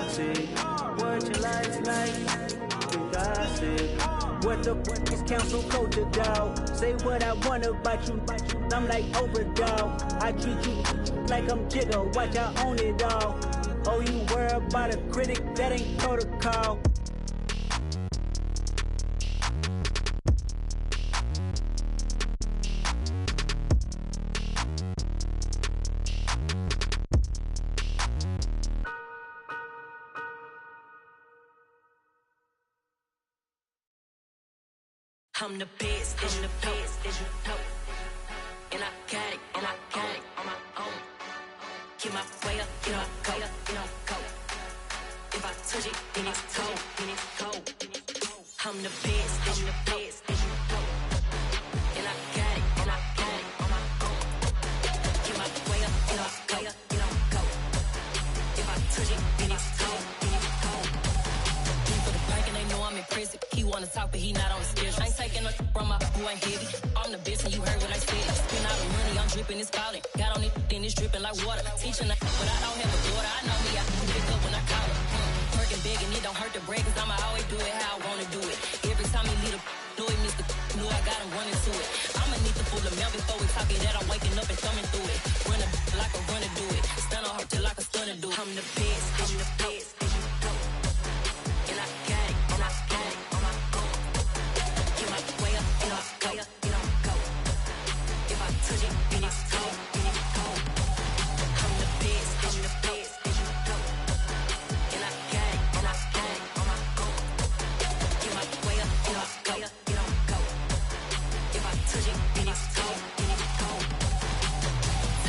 toxic. What your life like? You gossip. What the fuck is council culture, dog? Say what I want about you. I'm like overdog. I treat you like I'm Jigga. Watch I own it all. Oh, you worry about a critic? That ain't protocol. I'm the best, I'm the best, as you know. And I got it, and I got it on my own. Get my way up, get my go, get on go. If I touch it, then it's cold, then it's cold. I'm the best, I'm the best, as you know. And I got it, and I got it on my own. Get my way up, get my go, get on go. If I touch it, then it's cold, then it's cold. He for the bank and they know I'm in prison. He wanna talk, but he not on the schedule. I ain't taking no from my who ain't heavy. I'm the best and you heard what I said. Spend all the money, I'm dripping, it's falling. Got on it, then it's dripping like water. Teaching but I don't have a daughter. I know me, I can pick up when I call her. Working big and it don't hurt to break, cause I'ma always do it how I wanna do it. Every time he lead a do it, Mr. Knew I got him running to it. I'ma need to pull the mail before we talk it that I'm waking up and thumbing through it. Run like a runner do it. Stun on her till like a stunner do it. I'm the best, I'm the best. And I got it, and I got it on my own. Get my way up, and I go, get on go. If I touch it, then it's cold, then it's cold. I'm the best, I'm the best, as you know. And I got it, and I got it on my own. Get my way up, and I go, get on go. If I touch it, then it's cold, then it's cold.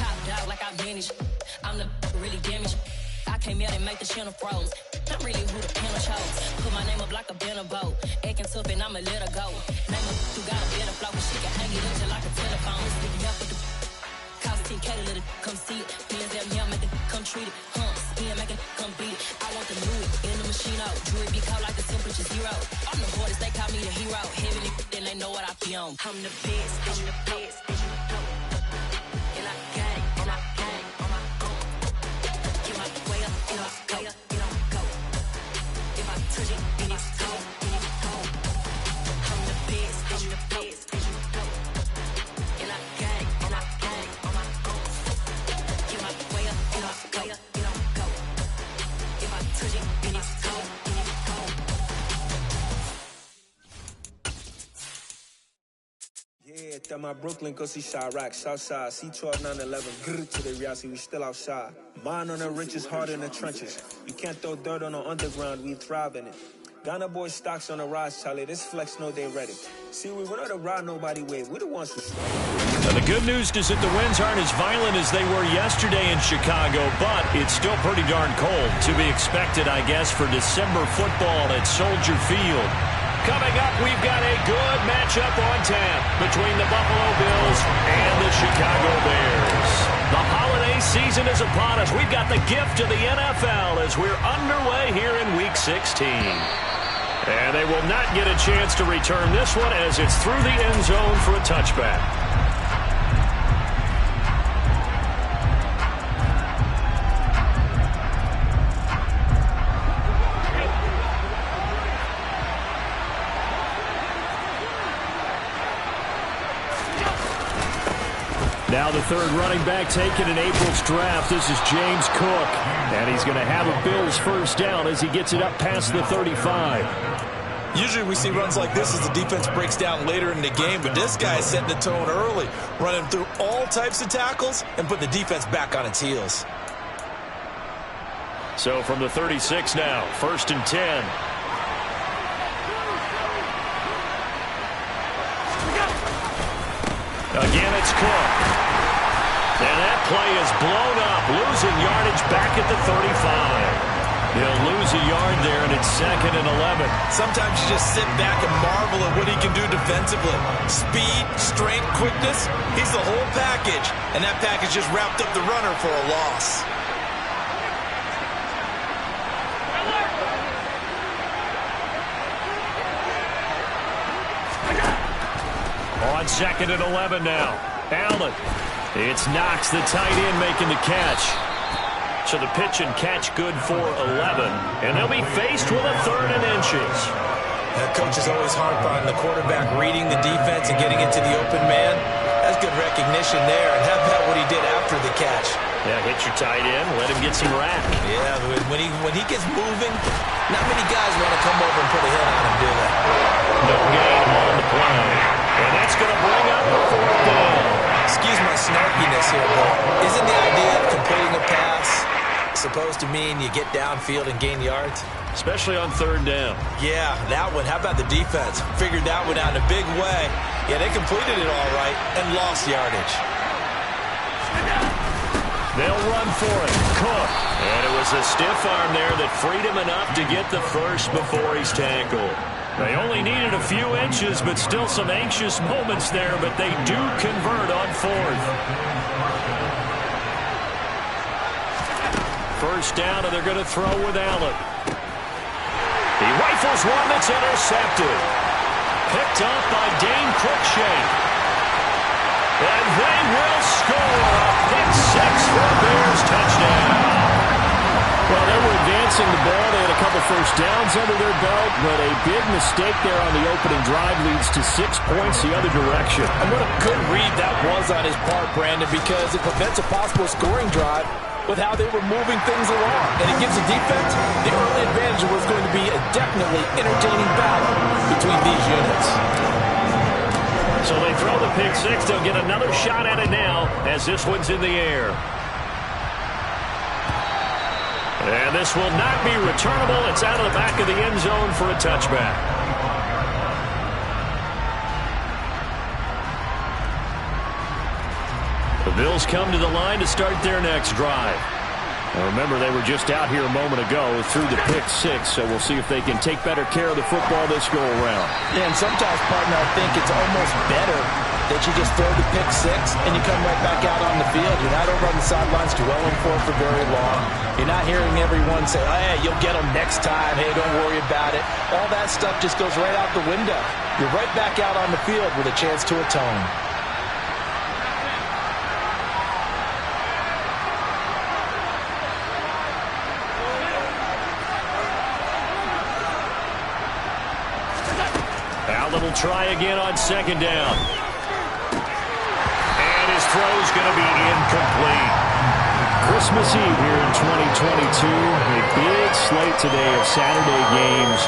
Top dog like I manage. I'm the really damaged. I came out and make the channel froze. I'm really who the panel chose. Put my name up like a banner boat. Acting tough and I'ma let her go. Name her who got a better flow, but she can hang it up just like a telephone. Sticking up with the cost 10K to let it come see it. Me and them here make it come treat it. Spin make it come beat it. I want the new it in the machine out. Jewelry be cold like the temperature zero. I'm the hardest, they call me the hero. Heavenly, then they know what I be on. I'm the best, I'm the best, as you know. And I got it, and I got it on my own. Get my way up, and I go, get on go. If I touch it, then it's cold, then it's cold. I'm the best, I'm the best, as you know. And I got it, and I got it on my own. Get my way up, and I go, get on go. If I touch it, then it's cold, then it's cold. Yeah, that my Brooklyn, go see Chirac, Southside, C12 911, grr to the reality, we still outside. Mine on the riches, hard in the trenches. You can't throw dirt on the underground, we thrive in it. Ghana boys stocks on the rise, Charlie, this flex know they ready. See, we not to ride nobody wave, we the ones who start. Now, the good news is that the winds aren't as violent as they were yesterday in Chicago, but it's still pretty darn cold. To be expected, I guess, for December football at Soldier Field. Coming up, we've got a good matchup on tap between the Buffalo Bills and the Chicago Bears. The holiday season is upon us. We've got the gift of the NFL as we're underway here in Week 16. And they will not get a chance to return this one as it's through the end zone for a touchback. Now the third running back taken in April's draft. This is James Cook. And he's going to have a Bills first down as he gets it up past the 35. Usually we see runs like this as the defense breaks down later in the game, but this guy is setting the tone early, running through all types of tackles and put the defense back on its heels. So from the 36 now, 1st and 10. Again, it's Cook. And that play is blown up, losing yardage back at the 35. He'll lose a yard there, and it's 2nd and 11. Sometimes you just sit back and marvel at what he can do defensively. Speed, strength, quickness, he's the whole package. And that package just wrapped up the runner for a loss. On 2nd and 11 now. Allen. It's Knox, the tight end, making the catch. So the pitch and catch good for 11. And they'll be faced with a 3rd and inches. The coach is always harp on the quarterback reading the defense and getting into the open man. That's good recognition there. And how about what he did after the catch? Yeah, hit your tight end, let him get some rack. Yeah, when he gets moving, not many guys want to come over and put a hit on him, do they? No gain on the play. And that's going to bring up a 4th down. Excuse my snarkiness here, but isn't the idea of completing a pass supposed to mean you get downfield and gain yards? Especially on 3rd down. Yeah, that one. How about the defense? Figured that one out in a big way. Yeah, they completed it all right and lost yardage. They'll run for it. Cook. And it was a stiff arm there that freed him enough to get the first before he's tackled. They only needed a few inches, but still some anxious moments there, but they do convert on 4th. First down, and they're going to throw with Allen. He rifles one that's intercepted. Picked up by Dane Cruikshank. And they will score a pick 6 for a Bears touchdown. Well, they were advancing the ball. They had a couple first downs under their belt, but a big mistake there on the opening drive leads to 6 points the other direction. And what a good read that was on his part, Brandon, because it prevents a possible scoring drive with how they were moving things along. And it gives the defense the early advantage. Was going to be a definitely entertaining battle between these units. So they throw the pick 6. They'll get another shot at it now as this one's in the air. And this will not be returnable. It's out of the back of the end zone for a touchback. The Bills come to the line to start their next drive. Now remember, they were just out here a moment ago through the pick 6, so we'll see if they can take better care of the football this go-around. Yeah, and sometimes, partner, I think it's almost better that you just throw the pick 6 and you come right back out on the field. You're not over on the sidelines dwelling for very long. You're not hearing everyone say, oh, hey, you'll get them next time. Hey, don't worry about it. All that stuff just goes right out the window. You're right back out on the field with a chance to atone. Allen will try again on 2nd down. And his throw's going to be incomplete. Christmas Eve here in 2022. A big slate today of Saturday games.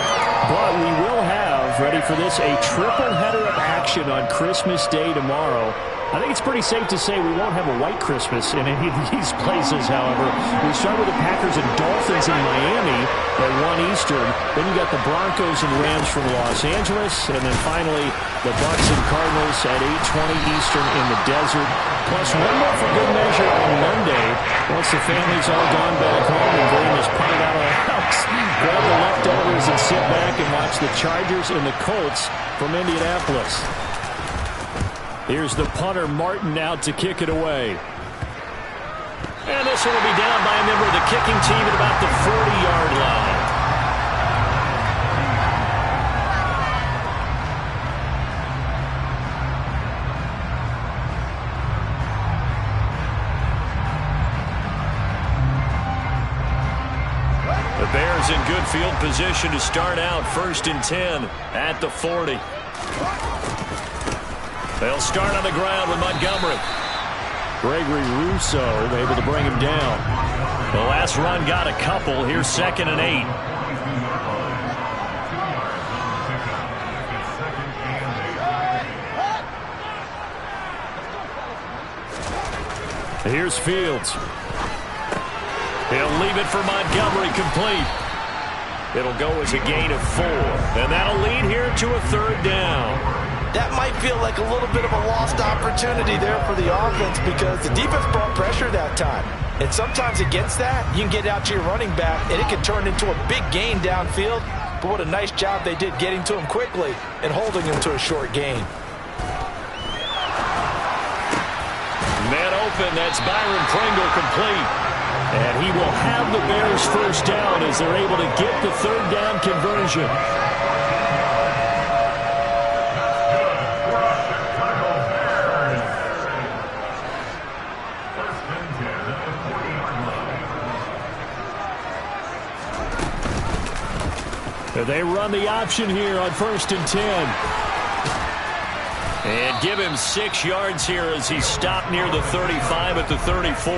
But we will have, ready for this, a triple header of action on Christmas Day tomorrow. I think it's pretty safe to say we won't have a white Christmas in any of these places, however. We start with the Packers and Dolphins in Miami at 1 Eastern. Then you got the Broncos and Rams from Los Angeles. And then finally, the Bucs and Cardinals at 8:20 Eastern in the desert. Plus one more for good measure on Monday. Once the family's all gone back home and Graham has punted out of the house, grab the leftovers and sit back and watch the Chargers and the Colts from Indianapolis. Here's the punter, Martin, out to kick it away. And this one will be down by a member of the kicking team at about the 40-yard line. The Bears in good field position to start out 1st and 10 at the 40. They'll start on the ground with Montgomery. Gregory Rousseau able to bring him down. The last run got a couple. Here's 2nd and 8. Here's Fields. He'll leave it for Montgomery, complete. It'll go as a gain of 4. And that'll lead here to a 3rd down. That might feel like a little bit of a lost opportunity there for the offense because the defense brought pressure that time. And sometimes against that, you can get out to your running back, and it can turn into a big gain downfield. But what a nice job they did getting to him quickly and holding him to a short gain. Man open, that's Byron Pringle, complete. And he will have the Bears first down as they're able to get the 3rd down conversion. They run the option here on 1st and 10. And give him 6 yards here as he stopped near the 35 at the 34.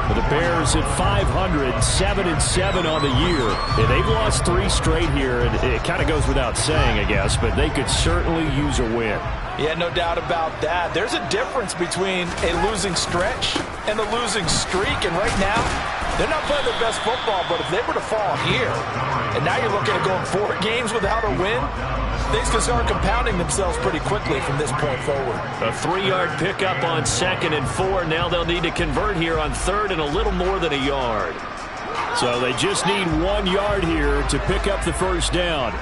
The Bears at 500, 7-7 on the year. Yeah, they've lost 3 straight here, and it kind of goes without saying, I guess, but they could certainly use a win. Yeah, no doubt about that. There's a difference between a losing stretch and a losing streak, and right now, they're not playing their best football, but if they were to fall here, and now you're looking at going 4 games without a win, things can start compounding themselves pretty quickly from this point forward. A 3-yard pickup on 2nd and 4. Now they'll need to convert here on 3rd and a little more than a yard. So they just need 1 yard here to pick up the first down.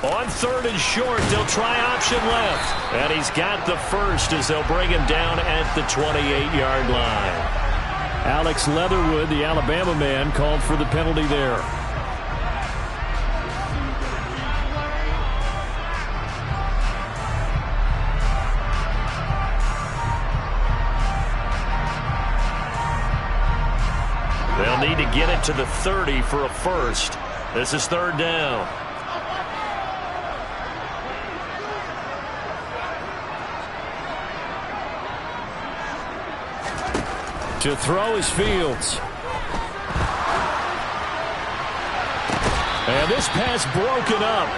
On 3rd and short, they'll try option left. And he's got the first as they'll bring him down at the 28-yard line. Alex Leatherwood, the Alabama man, called for the penalty there. They'll need to get it to the 30 for a first. This is 3rd down. To throw is Fields. And this pass broken up.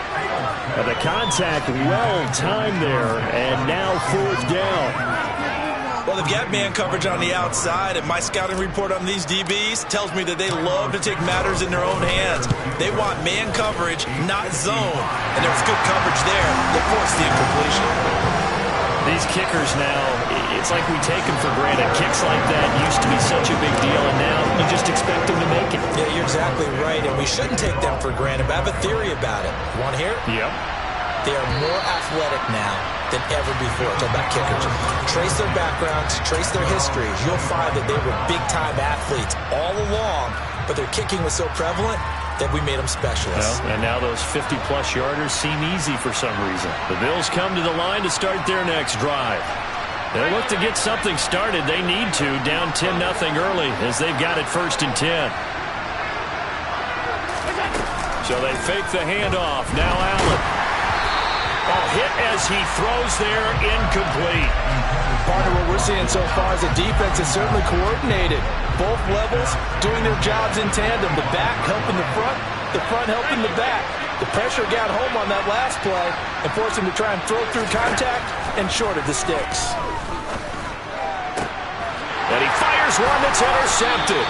And the contact well timed there. And now 4th down. Well, they've got man coverage on the outside, and my scouting report on these DBs tells me that they love to take matters in their own hands. They want man coverage, not zone. And there's good coverage there. They force the incompletion. These kickers now, it's like we take them for granted. Kicks like that used to be such a big deal, and now you just expect them to make it. Yeah, you're exactly right, and we shouldn't take them for granted, but I have a theory about it. Want to hear it? Yep. They are more athletic now than ever before. Talk about kickers. Trace their backgrounds, trace their histories. You'll find that they were big-time athletes all along, but their kicking was so prevalent that we made them specialists. Well, and now those 50-plus yarders seem easy for some reason. The Bills come to the line to start their next drive. They'll look to get something started. They need to, down 10-0 early as they've got it 1st and 10. So they fake the handoff. Now Allen. Oh, hit as he throws there, incomplete. Part of what we're seeing so far is the defense is certainly coordinated. Both levels doing their jobs in tandem. The back helping the front helping the back. The pressure got home on that last play and forced him to try and throw through contact and shorted the sticks. And he fires one that's intercepted.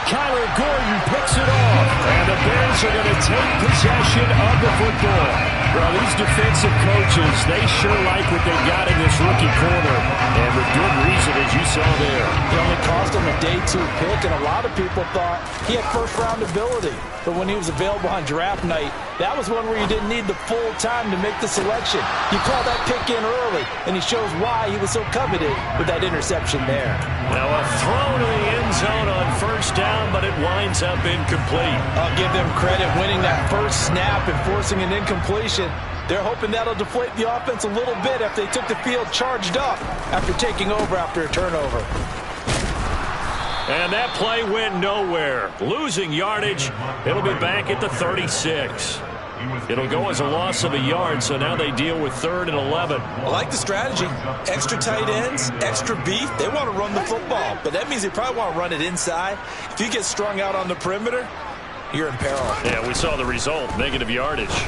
Kyler Gordon picks it off. And the Bears are going to take possession of the football. Well, these defensive coaches, they sure like what they got in this rookie corner. And with good reason, as you saw there. He only cost him a day 2 pick, and a lot of people thought he had first-round ability. But when he was available on draft night, that was one where you didn't need the full time to make the selection. You call that pick in early, and he shows why he was so coveted with that interception there. Now a throw to the end zone on 1st down, but it winds up incomplete. I'll give them credit winning that first snap and forcing an incompletion. They're hoping that'll deflate the offense a little bit after they took the field charged up after taking over after a turnover. And that play went nowhere. Losing yardage. It'll be back at the 36. It'll go as a loss of a yard, so now they deal with 3rd and 11. I like the strategy. Extra tight ends, extra beef. They want to run the football, but that means they probably want to run it inside. If you get strung out on the perimeter, you're in peril. Yeah, we saw the result. Negative yardage.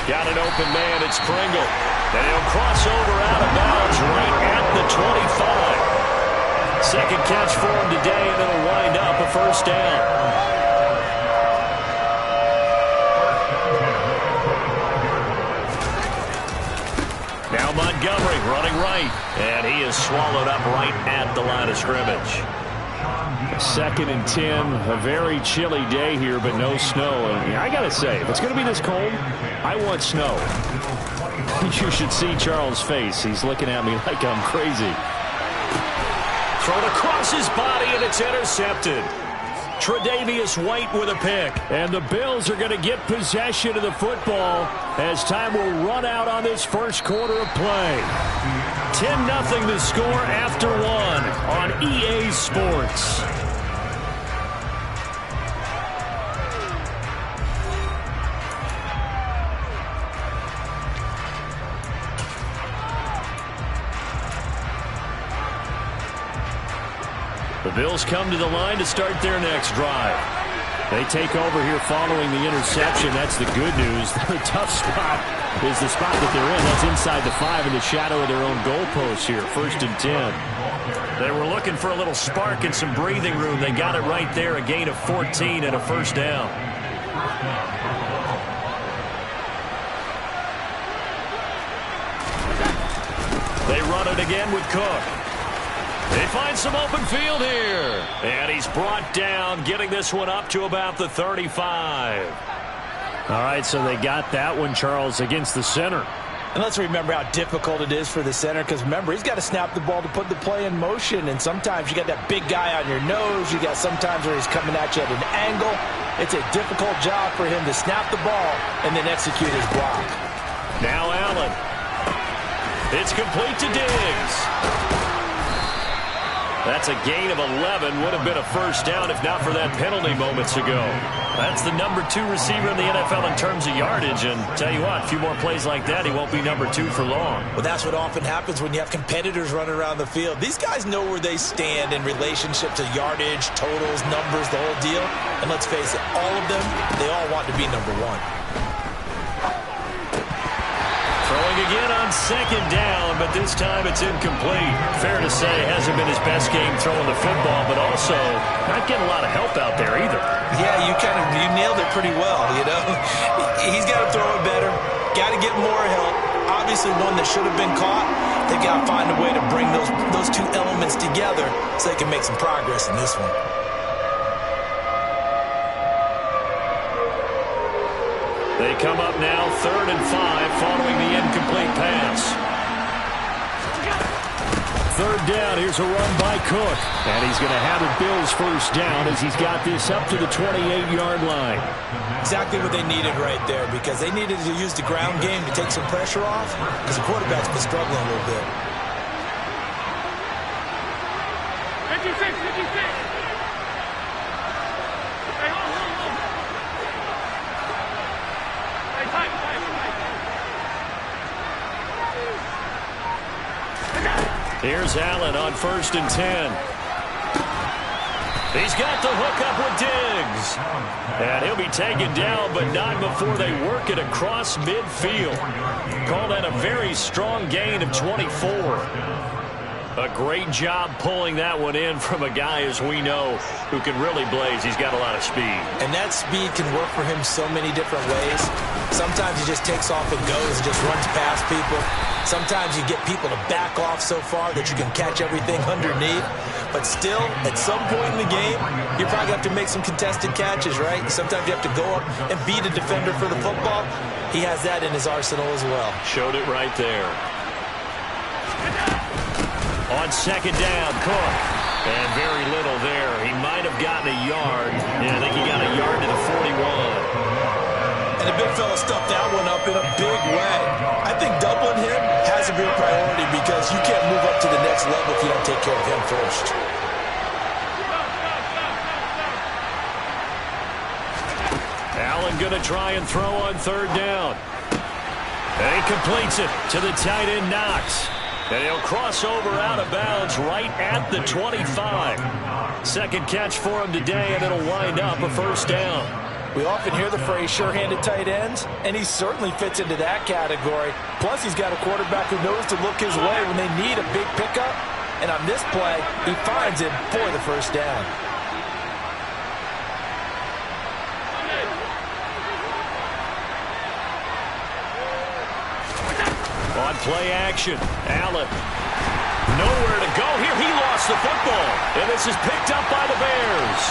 Got an open man. It's Pringle. And he'll cross over out of bounds right at the 25. Second catch for him today, and it'll wind up a 1st down. Now Montgomery running right, and he is swallowed up right at the line of scrimmage. 2nd and 10, a very chilly day here, but no snow. And I got to say, if it's going to be this cold, I want snow. You should see Charles' face. He's looking at me like I'm crazy. Thrown across his body, and it's intercepted. Tre'Davious White with a pick. And the Bills are going to get possession of the football as time will run out on this first quarter of play. 10-0 the score after 1 on EA Sports. The Bills come to the line to start their next drive. They take over here following the interception. That's the good news. The tough spot is the spot that they're in. That's inside the 5 in the shadow of their own goalpost here. 1st and 10. They were looking for a little spark and some breathing room. They got it right there. A gain of 14 and a 1st down. They run it again with Cook. They find some open field here. And he's brought down, getting this one up to about the 35. All right, so they got that one, Charles, against the center. And let's remember how difficult it is for the center, because remember, he's got to snap the ball to put the play in motion, and sometimes you got that big guy on your nose. You got sometimes where he's coming at you at an angle. It's a difficult job for him to snap the ball and then execute his block. Now Allen. It's complete to Diggs. That's a gain of 11. Would have been a 1st down if not for that penalty moments ago. That's the number 2 receiver in the NFL in terms of yardage. And tell you what, a few more plays like that, he won't be number 2 for long. Well, that's what often happens when you have competitors running around the field. These guys know where they stand in relationship to yardage, totals, numbers, the whole deal. And let's face it, all of them, they all want to be number 1. Throwing again on 2nd down, but this time it's incomplete. Fair to say, hasn't been his best game throwing the football, but also not getting a lot of help out there either. Yeah, you nailed it pretty well, you know. He's got to throw it better, got to get more help. Obviously one that should have been caught. They got to find a way to bring those 2 elements together so they can make some progress in this one. They come up now 3rd and 5 following the incomplete pass. 3rd down. Here's a run by Cook. And he's going to have a Bills 1st down as he's got this up to the 28-yard line. Exactly what they needed right there, because they needed to use the ground game to take some pressure off, because the quarterback's been struggling a little bit. 56. Here's Allen on 1st and 10. He's got the hook up with Diggs. And he'll be taken down, but not before they work it across midfield. Call that a very strong gain of 24. A great job pulling that one in from a guy, as we know, who can really blaze. He's got a lot of speed. And that speed can work for him so many different ways. Sometimes he just takes off and goes and just runs past people. Sometimes you get people to back off so far that you can catch everything underneath. But still, at some point in the game, you probably have to make some contested catches, right? Sometimes you have to go up and beat a defender for the football. He has that in his arsenal as well. Showed it right there. On 2nd down, Cook. And very little there. He might have gotten a yard. Yeah, I think he got a yard to the 41. And the big fella stuffed that one up in a big way. I think doubling him has to be a priority, because you can't move up to the next level if you don't take care of him first. Allen going to try and throw on 3rd down. And he completes it to the tight end, Knox. And he'll cross over out of bounds right at the 25. 2nd catch for him today, and it'll wind up a 1st down. We often hear the phrase sure-handed tight ends, and he certainly fits into that category. Plus, he's got a quarterback who knows to look his way when they need a big pickup. And on this play, he finds it for the 1st down. On play action, Allen. Nowhere to go here. He lost the football. And this is picked up by the Bears.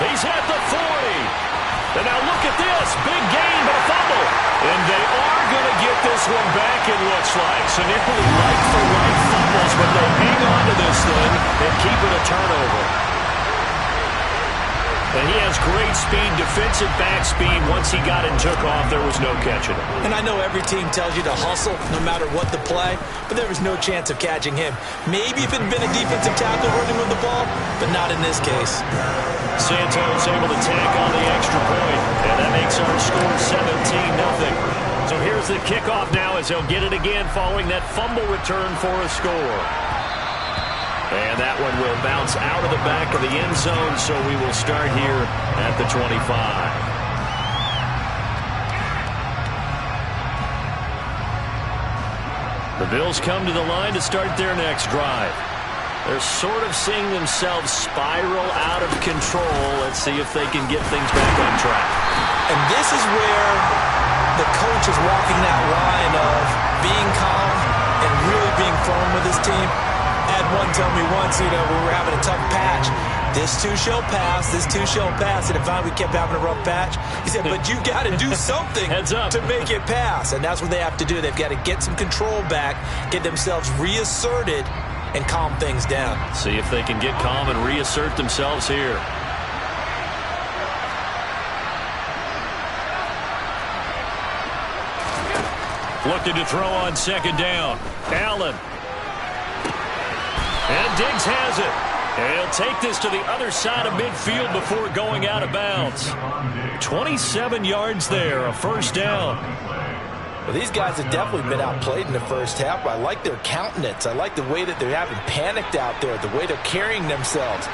He's at the 40. And now look at this. Big gain, but a fumble. And they are going to get this one back, it looks like. So nearly like-for-like fumbles, but they hang on to this thing and keep it a turnover. And he has great speed, defensive back speed. Once he got and took off, there was no catching him. And I know every team tells you to hustle no matter what the play, but there was no chance of catching him. Maybe if it had been a defensive tackle running with the ball, but not in this case. Santos able to tack on the extra point, and that makes our score 17-0. So here's the kickoff now as they'll get it again following that fumble return for a score. And that one will bounce out of the back of the end zone, so we will start here at the 25. The Bills come to the line to start their next drive. They're sort of seeing themselves spiral out of control. Let's see if they can get things back on track. And this is where the coach is walking that line of being calm and really being firm with his team. I had one tell me once, we were having a tough patch. This too shall pass, this too shall pass. And finally we kept having a rough patch. He said, but you got to do something to make it pass. And that's what they have to do. They've got to get some control back, get themselves reasserted, and calm things down. See if they can get calm and reassert themselves here. Looking to throw on second down. Allen. And Diggs has it. And he'll take this to the other side of midfield before going out of bounds. 27 yards there, a first down. Well, these guys have definitely been outplayed in the first half, but I like their countenance. I like the way that they're having panicked out there, the way they're carrying themselves.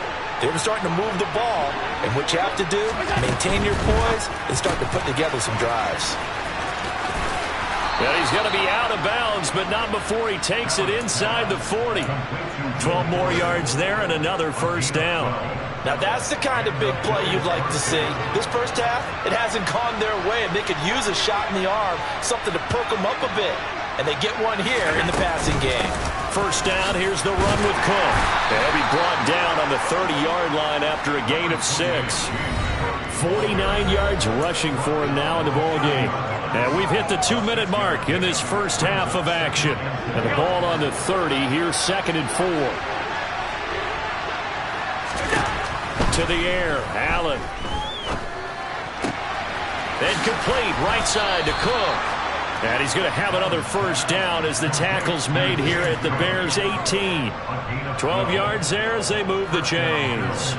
They're starting to move the ball, and what you have to do, maintain your poise and start to put together some drives. Well, he's going to be out of bounds, but not before he takes it inside the 40. 12 more yards there and another first down. Now, that's the kind of big play you'd like to see. This first half, it hasn't gone their way, and they could use a shot in the arm, something to perk them up a bit. And they get one here in the passing game. First down, here's the run with Cook. They'll be brought down on the 30-yard line after a gain of 6. 49 yards rushing for him now in the ball game. And we've hit the 2-minute mark in this first half of action. And the ball on the 30, here's 2nd and 4. To the air, Allen. And complete, right side to Cook. And he's going to have another first down as the tackle's made here at the Bears' 18. 12 yards there as they move the chains.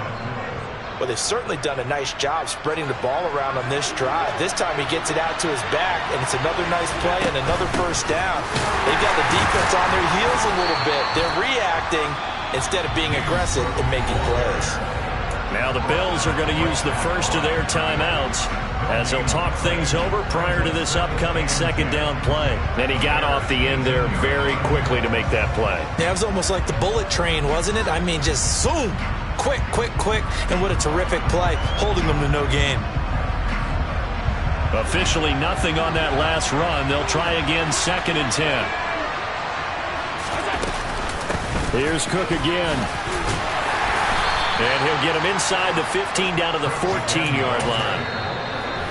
Well, they've certainly done a nice job spreading the ball around on this drive. This time he gets it out to his back, and it's another nice play and another first down. They've got the defense on their heels a little bit. They're reacting instead of being aggressive and making plays. Now the Bills are going to use the first of their timeouts as they'll talk things over prior to this upcoming second down play. And he got off the end there very quickly to make that play. Yeah, it was almost like the bullet train, wasn't it? I mean, just zoom. Quick, quick, quick, and what a terrific play, holding them to no gain. Officially nothing on that last run. They'll try again, 2nd and 10. Here's Cook again. And he'll get him inside the 15 down to the 14-yard line.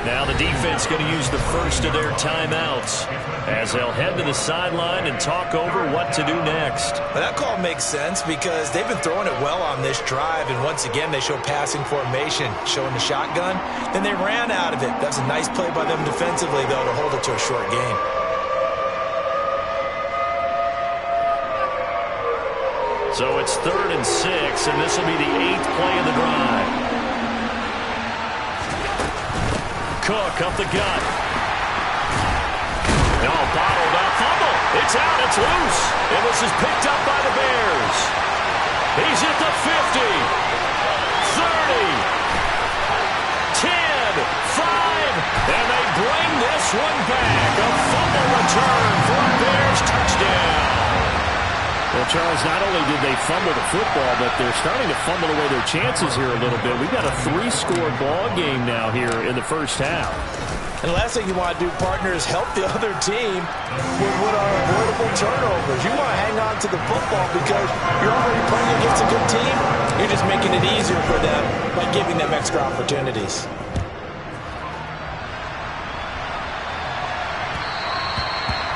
Now the defense going to use the first of their timeouts as they'll head to the sideline and talk over what to do next. Well, that call makes sense because they've been throwing it well on this drive, and once again they show passing formation, showing the shotgun. Then they ran out of it. That's a nice play by them defensively, though, to hold it to a short gain. So it's 3rd and 6, and this will be the 8th play of the drive. Cook up the gut. No, bottled up. Fumble. It's out. It's loose. And this is picked up by the Bears. He's at the 50. 30. 10. 5. And they bring this one back. A fumble return for a Bears touchdown. Well, Charles, not only did they fumble the football, but they're starting to fumble away their chances here a little bit. We've got a 3-score ball game now here in the first half. And the last thing you want to do, partner, is help the other team with what are avoidable turnovers. You want to hang on to the football because you're already playing against a good team. You're just making it easier for them by giving them extra opportunities.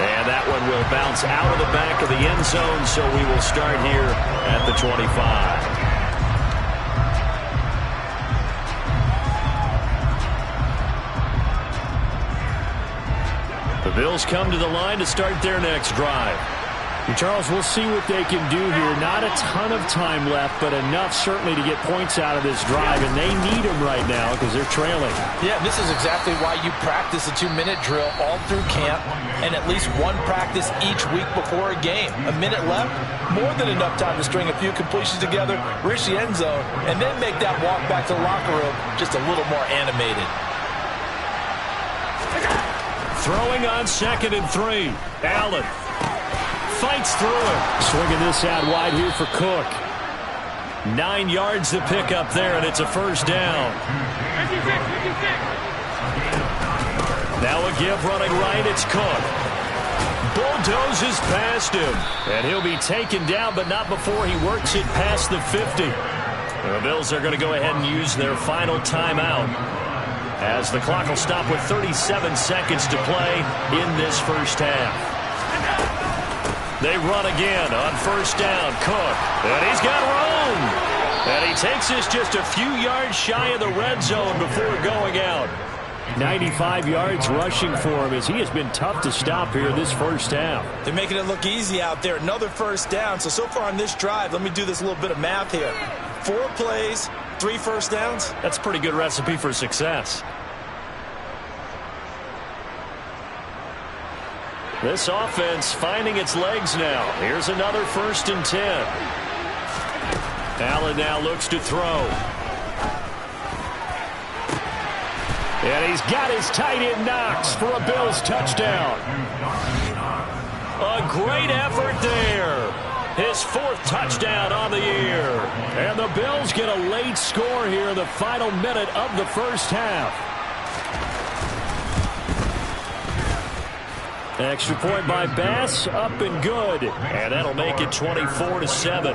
And that one will bounce out of the back of the end zone, so we will start here at the 25. The Bills come to the line to start their next drive. Charles, we'll see what they can do here. Not a ton of time left, but enough certainly to get points out of this drive, and they need them right now because they're trailing. Yeah, this is exactly why you practice a 2-minute drill all through camp and at least one practice each week before a game. A minute left, more than enough time to string a few completions together, reach the end zone, and then make that walk back to the locker room just a little more animated. Throwing on 2nd and 3. Allen fights through it. Swinging this out wide here for Cook. 9 yards to pick up there, and it's a first down. Now a give running right. It's Cook. Bulldozes past him, and he'll be taken down, but not before he works it past the 50. The Bills are going to go ahead and use their final timeout, as the clock will stop with 37 seconds to play in this first half. They run again on first down. Cook, and he's got room. And he takes this just a few yards shy of the red zone before going out. 95 yards rushing for him, as he has been tough to stop here this first half. They're making it look easy out there. Another first down. So far on this drive, let me do this little bit of math here. 4 plays, 3 first downs. That's a pretty good recipe for success. This offense finding its legs now. Here's another 1st and 10. Allen now looks to throw. And he's got his tight end Knox for a Bills touchdown. A great effort there. His 4th touchdown on the year. And the Bills get a late score here in the final minute of the first half. Extra point by Bass, up and good. And that'll make it 24-7.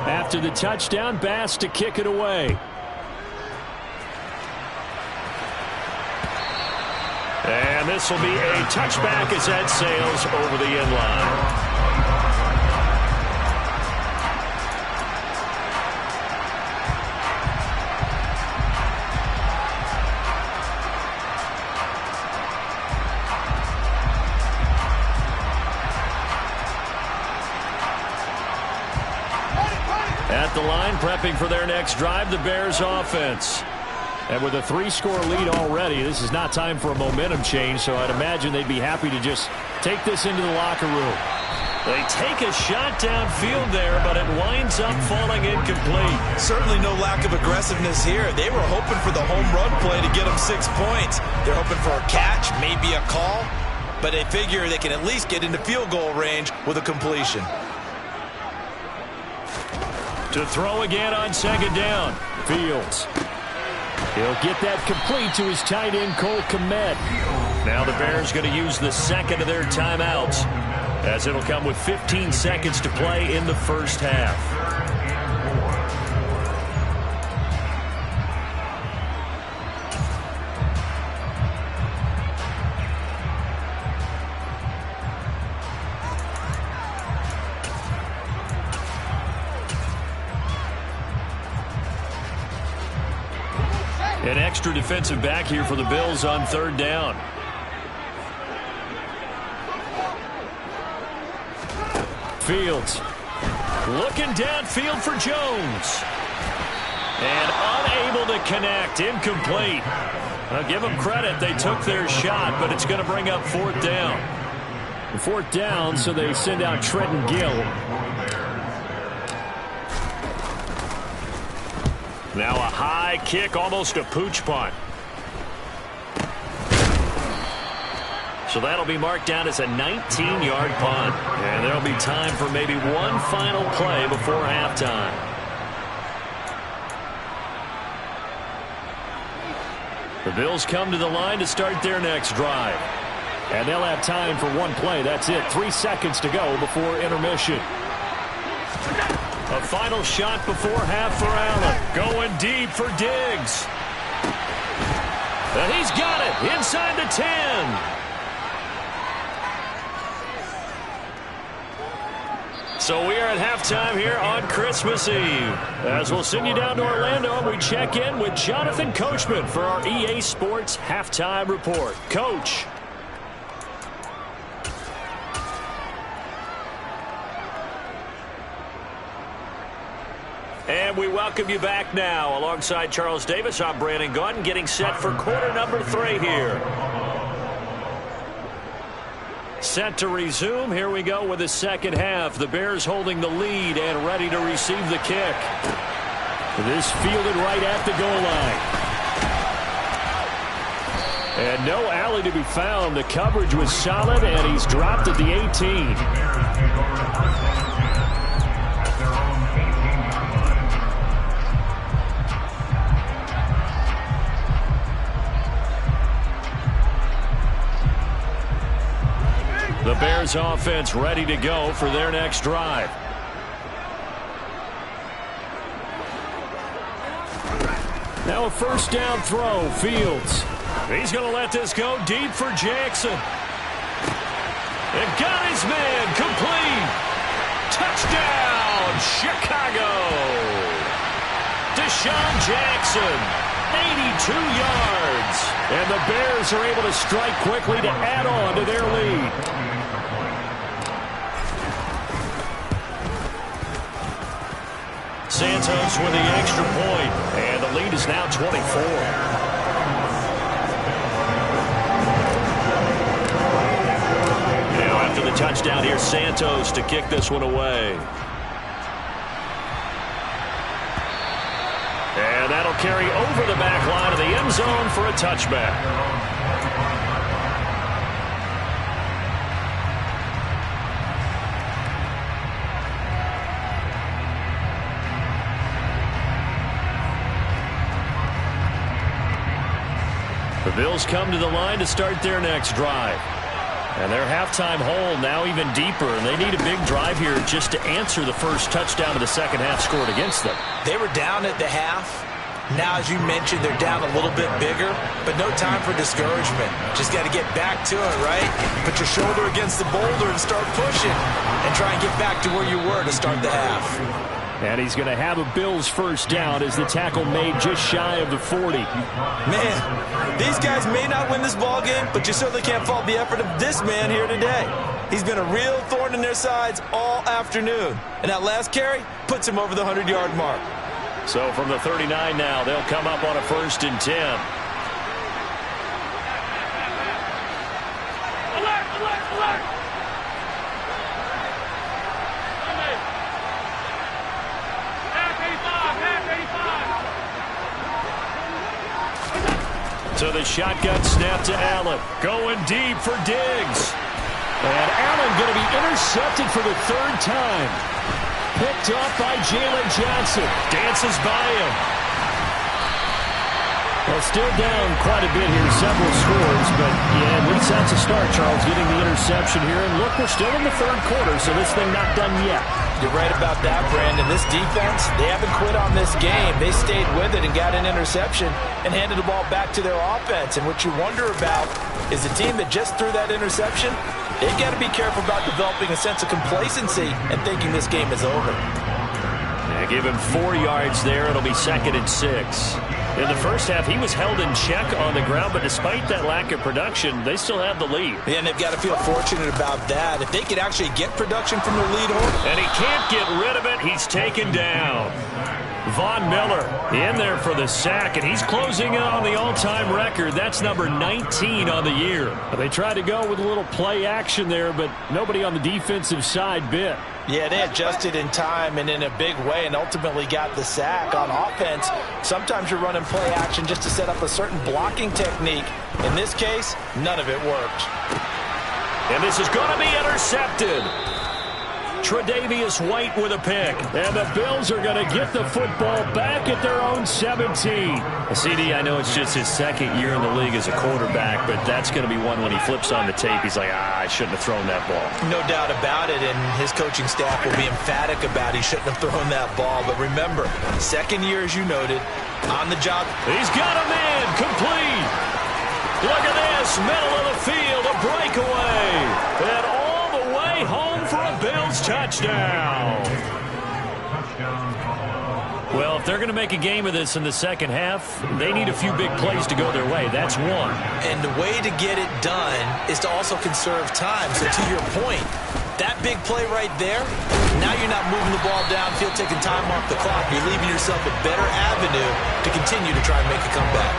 After the touchdown, Bass to kick it away. And this will be a touchback as that sails over the end line. At the line, prepping for their next drive, the Bears offense. And with a 3-score lead already, this is not time for a momentum change, so I'd imagine they'd be happy to just take this into the locker room. They take a shot downfield there, but it winds up falling incomplete. Certainly no lack of aggressiveness here. They were hoping for the home run play to get them 6 points. They're hoping for a catch, maybe a call, but they figure they can at least get into field goal range with a completion. To throw again on 2nd down. Fields. He'll get that complete to his tight end, Cole Kmet. Now the Bears going to use the 2nd of their timeouts, as it'll come with 15 seconds to play in the first half. An extra defensive back here for the Bills on 3rd down. Fields looking downfield for Jones. And unable to connect. Incomplete. I'll give them credit. They took their shot, but it's going to bring up 4th down. 4th down, so they send out Trenton Gill. Now a high kick, almost a pooch punt. So that'll be marked down as a 19-yard punt. And there'll be time for maybe one final play before halftime. The Bills come to the line to start their next drive. And they'll have time for one play. That's it. 3 seconds to go before intermission. A final shot before half for Allen. Going deep for Diggs. And he's got it inside the 10. So we are at halftime here on Christmas Eve. As we'll send you down to Orlando, and we check in with Jonathan Coachman for our EA Sports Halftime Report. Coach. And we welcome you back now. Alongside Charles Davis, I'm Brandon Gaudin, getting set for quarter number 3 here. Set to resume. Here we go with the second half. The Bears holding the lead and ready to receive the kick. This fielded right at the goal line. And no alley to be found. The coverage was solid, and he's dropped at the 18. The Bears offense ready to go for their next drive. Now a first down throw, Fields. He's going to let this go deep for Jackson. And got his man complete. Touchdown, Chicago. Deshaun Jackson, 82 yards. And the Bears are able to strike quickly to add on to their lead. Santos with the extra point, and the lead is now 24. Now after the touchdown, here's Santos to kick this one away. And that'll carry over the back line of the end zone for a touchback. The Bills come to the line to start their next drive. And their halftime hole now even deeper, and they need a big drive here just to answer the first touchdown of the second half scored against them. They were down at the half. Now, as you mentioned, they're down a little bit bigger, but no time for discouragement. Just got to get back to it, right? Put your shoulder against the boulder and start pushing, and try and get back to where you were to start the half. And he's going to have a Bills first down as the tackle made just shy of the 40. Man, these guys may not win this ball game, but you certainly can't fault the effort of this man here today. He's been a real thorn in their sides all afternoon. And that last carry puts him over the 100-yard mark. So from the 39 now, they'll come up on a 1st and 10. Alert, alert, alert! So the shotgun snap to Allen. Going deep for Diggs. And Allen going to be intercepted for the 3rd time. Picked off by Jalen Johnson. Dances by him. Well, still down quite a bit here, several scores, but yeah, at least that's a start, Charles, getting the interception here. And look, we're still in the 3rd quarter, so this thing not done yet. You're right about that, Brandon. This defense, they haven't quit on this game. They stayed with it and got an interception and handed the ball back to their offense. And what you wonder about is the team that just threw that interception, they've got to be careful about developing a sense of complacency and thinking this game is over. Yeah, give him 4 yards there. It'll be 2nd and 6. In the first half, he was held in check on the ground, but despite that lack of production, they still have the lead. Yeah, and they've got to feel fortunate about that. If they could actually get production from their lead hole. And he can't get rid of it. He's taken down. Von Miller in there for the sack, and he's closing in on the all-time record. That's number 19 on the year. They tried to go with a little play action there, but nobody on the defensive side bit. Yeah, they adjusted in time and in a big way and ultimately got the sack. On offense, sometimes you're running play action just to set up a certain blocking technique. In this case, none of it worked. And this is going to be intercepted. Tre'Davious White with a pick. And the Bills are going to get the football back at their own 17. CD, I know it's just his 2nd year in the league as a quarterback, but that's going to be one when he flips on the tape. He's like, I shouldn't have thrown that ball. No doubt about it, and his coaching staff will be emphatic about he shouldn't have thrown that ball. But remember, 2nd year, as you noted, on the job. He's got a man complete. Look at this, middle of the field, a breakaway. And all the way home for a Bills touchdown. Well, if they're going to make a game of this in the second half, they need a few big plays to go their way. That's one. And the way to get it done is to also conserve time. So to your point, that big play right there, now you're not moving the ball downfield, taking time off the clock. You're leaving yourself a better avenue to continue to try and make a comeback.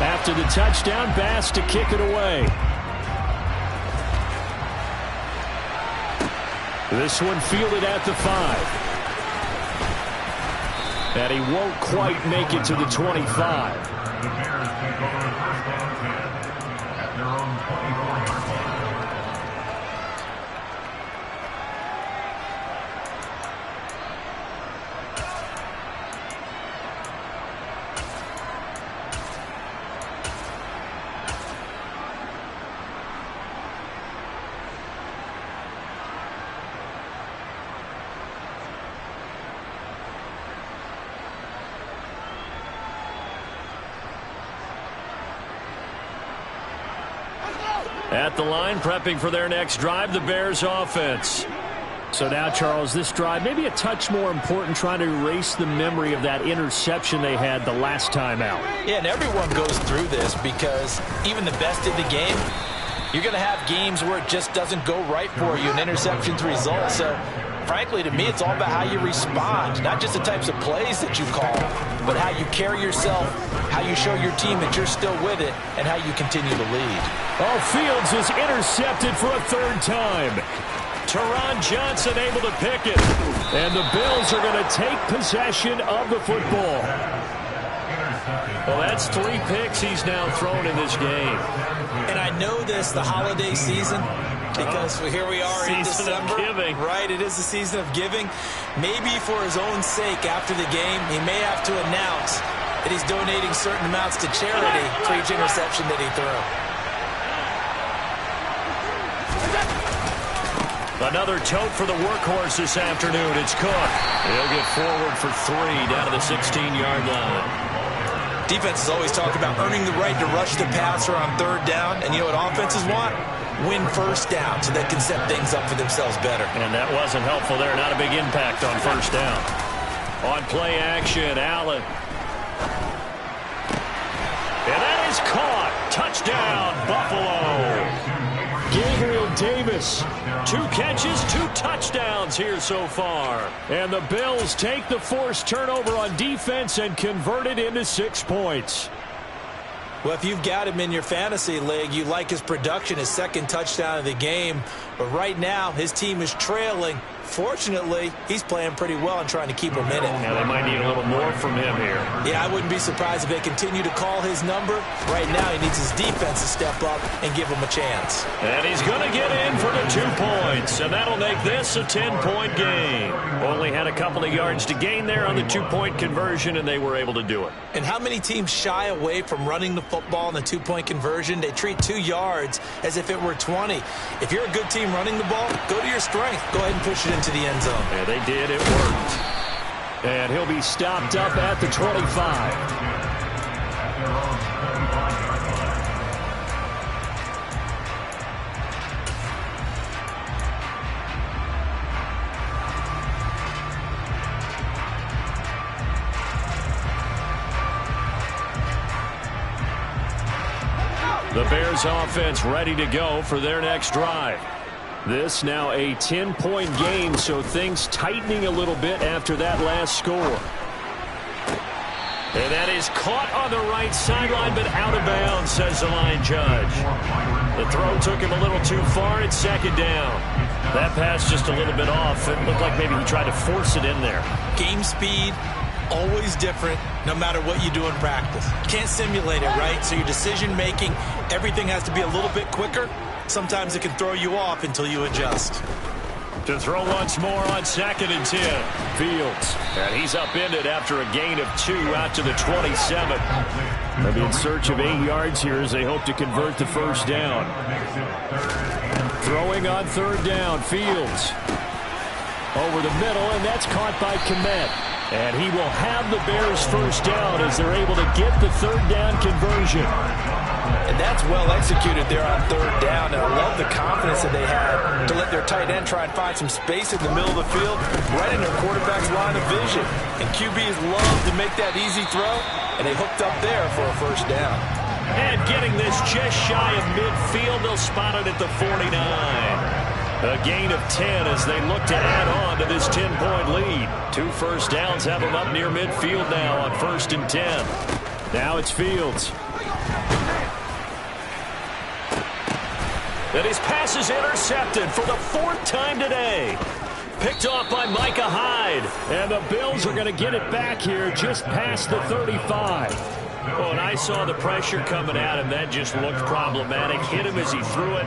After the touchdown, Bass to kick it away. This one fielded at the 5. And he won't quite make it to the 25. The Bears take over the first down at their own 24-yard line. At the line, prepping for their next drive, the Bears offense. So now, Charles, this drive maybe a touch more important, trying to erase the memory of that interception they had the last time out. Yeah, and everyone goes through this because even the best in the game, you're going to have games where it just doesn't go right for you, an interception's result. So, frankly, to me, it's all about how you respond, not just the types of plays that you call, but how you carry yourself, how you show your team that you're still with it, and how you continue to lead. Oh, Fields is intercepted for a third time. Teron Johnson able to pick it. And the Bills are going to take possession of the football. Well, that's 3 picks he's now thrown in this game. And I know this, the holiday season, because here we are in December. Giving. Right, it is the season of giving. Maybe for his own sake after the game, he may have to announce that he's donating certain amounts to charity for each interception that he threw. Another tote for the workhorse this afternoon. It's Cook. He'll get forward for 3 down to the 16-yard line. Defenses always talk about earning the right to rush the passer on third down. And you know what offenses want? Win first down so they can set things up for themselves better. And that wasn't helpful there. Not a big impact on first down. On play action, Allen. And that is caught. Touchdown, Buffalo. Gabriel Davis, 2 catches, 2 touchdowns here so far. And the Bills take the forced turnover on defense and convert it into 6 points. Well, if you've got him in your fantasy league, you like his production, his second touchdown of the game. But right now, his team is trailing. Fortunately, he's playing pretty well and trying to keep him in it. Now, they might need a little more from him here. Yeah, I wouldn't be surprised if they continue to call his number. Right now, he needs his defense to step up and give him a chance. And he's going to get in for the 2 points, and that'll make this a 10-point game. Only had a couple of yards to gain there on the 2-point conversion, and they were able to do it. And how many teams shy away from running the football in the 2-point conversion? They treat 2 yards as if it were 20. If you're a good team running the ball, go to your strength. Go ahead and push it into the end zone. Yeah, they did. It worked. And he'll be stopped up at the 25. The Bears offense ready to go for their next drive. This now a 10-point game, so things tightening a little bit after that last score. And that is caught on the right sideline, but out of bounds, says the line judge. The throw took him a little too far. It's second down. That pass just a little bit off. It looked like maybe he tried to force it in there. Game speed, always different, no matter what you do in practice. You can't simulate it, right? So your decision-making, everything has to be a little bit quicker. Sometimes it can throw you off until you adjust. To throw once more on 2nd and 10. Fields. And he's upended after a gain of 2 out to the 27. They'll be in search of 8 yards here as they hope to convert the first down. Throwing on 3rd down. Fields. Over the middle, and that's caught by Kmet. And he will have the Bears first down as they're able to get the 3rd down conversion. And that's well executed there on third down, and I love the confidence that they had to let their tight end try and find some space in the middle of the field, right in their quarterback's line of vision. And QBs love to make that easy throw, and they hooked up there for a first down. And getting this just shy of midfield, they'll spot it at the 49. A gain of 10 as they look to add on to this 10-point lead. 2 first downs have them up near midfield now on 1st and 10. Now it's Fields. And his pass is intercepted for the 4th time today. Picked off by Micah Hyde. And the Bills are going to get it back here just past the 35. Oh, and I saw the pressure coming at him. That just looked problematic. Hit him as he threw it.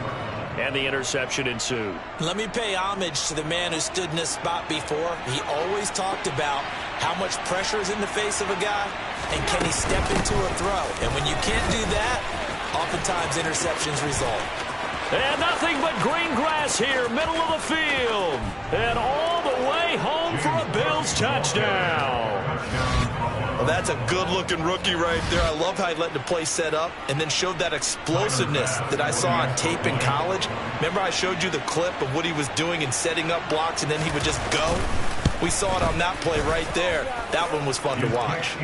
And the interception ensued. Let me pay homage to the man who stood in this spot before. He always talked about how much pressure is in the face of a guy and can he step into a throw. And when you can't do that, oftentimes interceptions result. And nothing but green grass here, middle of the field. And all the way home for a Bills touchdown. Well, that's a good-looking rookie right there. I love how he let the play set up and then showed that explosiveness that I saw on tape in college. Remember I showed you the clip of what he was doing and setting up blocks, and then he would just go? We saw it on that play right there. That one was fun to watch.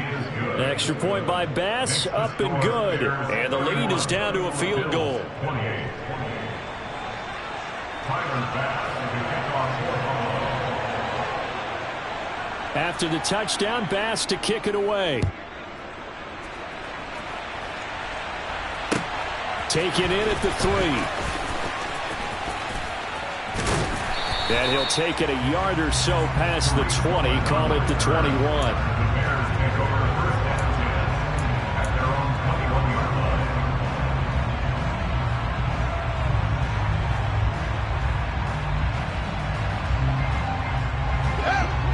Extra point by Bass, up and good. And the lead is down to a field goal. After the touchdown, Bass to kick it away. Taken in at the 3. And he'll take it a yard or so past the 20, call it the 21.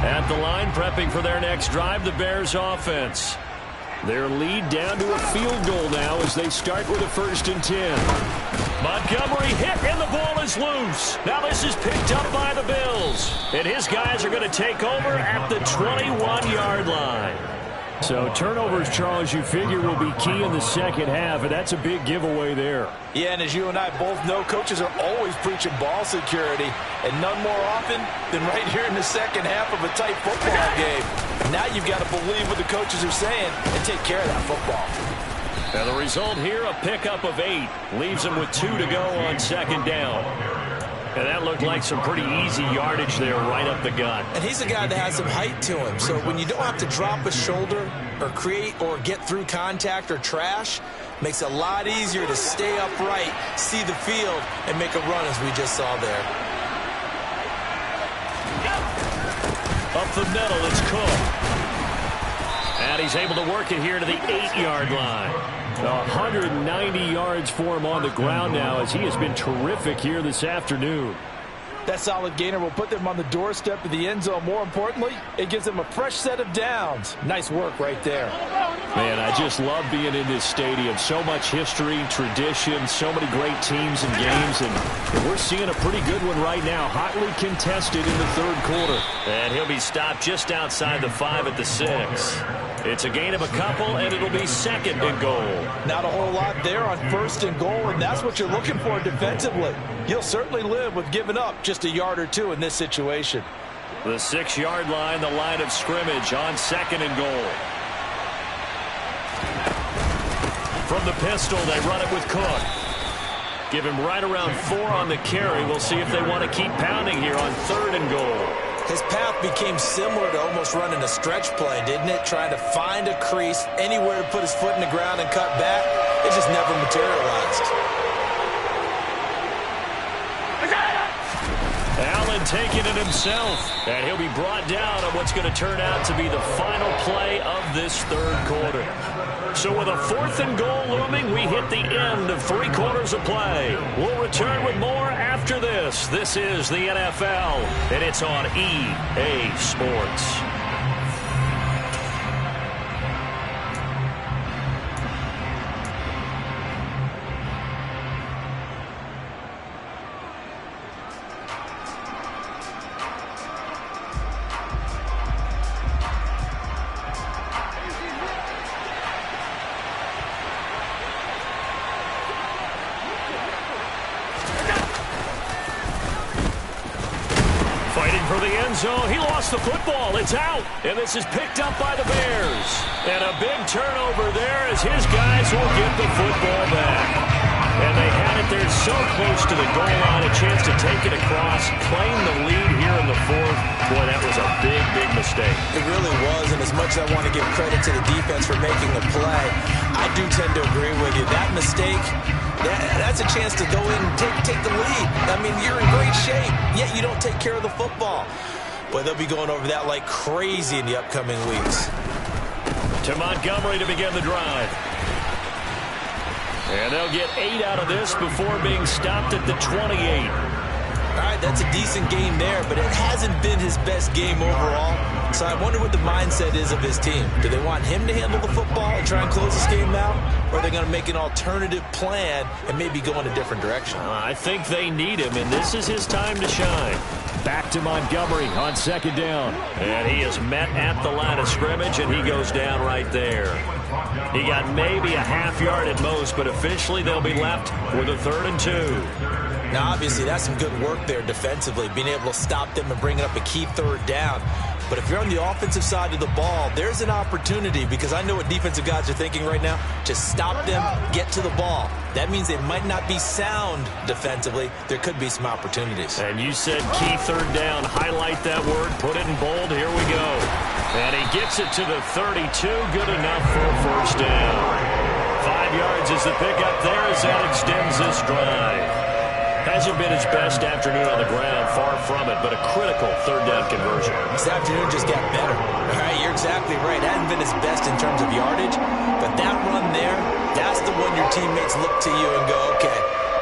At the line, prepping for their next drive, the Bears offense. Their lead down to a field goal now as they start with a 1st and 10. Montgomery hit, and the ball is loose. Now this is picked up by the Bills. And his guys are going to take over at the 21-yard line. So turnovers, Charles, you figure will be key in the second half, and that's a big giveaway there. Yeah, and as you and I both know, coaches are always preaching ball security, and none more often than right here in the second half of a tight football game. Now you've got to believe what the coaches are saying and take care of that football. And the result here, a pickup of 8. Leaves them with 2 to go on 2nd down. And that looked like some pretty easy yardage there right up the gut. And he's a guy that has some height to him, so when you don't have to drop a shoulder or create or get through contact or trash, makes it a lot easier to stay upright, see the field, and make a run as we just saw there. Up the middle, it's Cook. And he's able to work it here to the 8-yard line. 190 yards for him on the ground now as he has been terrific here this afternoon. That solid gainer will put them on the doorstep of the end zone. More importantly, it gives them a fresh set of downs. Nice work right there. Man, I just love being in this stadium. So much history, tradition, so many great teams and games, and we're seeing a pretty good one right now. Hotly contested in the 3rd quarter. And he'll be stopped just outside the 5 at the 6. It's a gain of a couple, and it'll be 2nd and goal. Not a whole lot there on 1st and goal, and that's what you're looking for defensively. You'll certainly live with giving up just a yard or 2 in this situation. The 6-yard line, the line of scrimmage on 2nd and goal. From the pistol, they run it with Cook. Give him right around 4 on the carry. We'll see if they want to keep pounding here on 3rd and goal. His path became similar to almost running a stretch play, didn't it? Trying to find a crease, anywhere to put his foot in the ground and cut back. It just never materialized. Allen taking it himself, and he'll be brought down on what's going to turn out to be the final play of this 3rd quarter. So with a 4th and goal looming, we hit the end of 3 quarters of play. We'll return with more after this. This is the NFL, and it's on EA Sports. for the end zone. He lost the football. It's out. And this is picked up by the Bears. And a big turnover there as his guys will get the football back. And they had it there so close to the goal line, a chance to take it across, claim the lead here in the fourth. Boy, that was a big, big mistake. It really was, and as much as I want to give credit to the defense for making the play, I do tend to agree with you. That mistake, that's a chance to go in and take the lead. I mean, you're in great shape, yet you don't take care of the football. Boy, they'll be going over that like crazy in the upcoming weeks. To Montgomery to begin the drive. And they'll get 8 out of this before being stopped at the 28. All right, that's a decent game there, but it hasn't been his best game overall. So I wonder what the mindset is of his team. Do they want him to handle the football and try and close this game out? Or are they going to make an alternative plan and maybe go in a different direction? I think they need him, and this is his time to shine. Back to Montgomery on second down. And he is met at the line of scrimmage, and he goes down right there. He got maybe a half yard at most, but officially they'll be left with a 3rd and 2. Now, obviously, that's some good work there defensively, being able to stop them and bringing up a key 3rd down. But if you're on the offensive side of the ball, there's an opportunity, because I know what defensive guys are thinking right now. Just stop them, get to the ball. That means they might not be sound defensively. There could be some opportunities. And you said key 3rd down. Highlight that word. Put it in bold. Here we go. And he gets it to the 32. Good enough for a 1st down. 5 yards is the pickup there as that extends this drive. Hasn't been his best afternoon on the ground, far from it, but a critical 3rd down conversion. This afternoon just got better. All right, you're exactly right. Hasn't been his best in terms of yardage, but that run there, that's the one your teammates look to you and go, okay,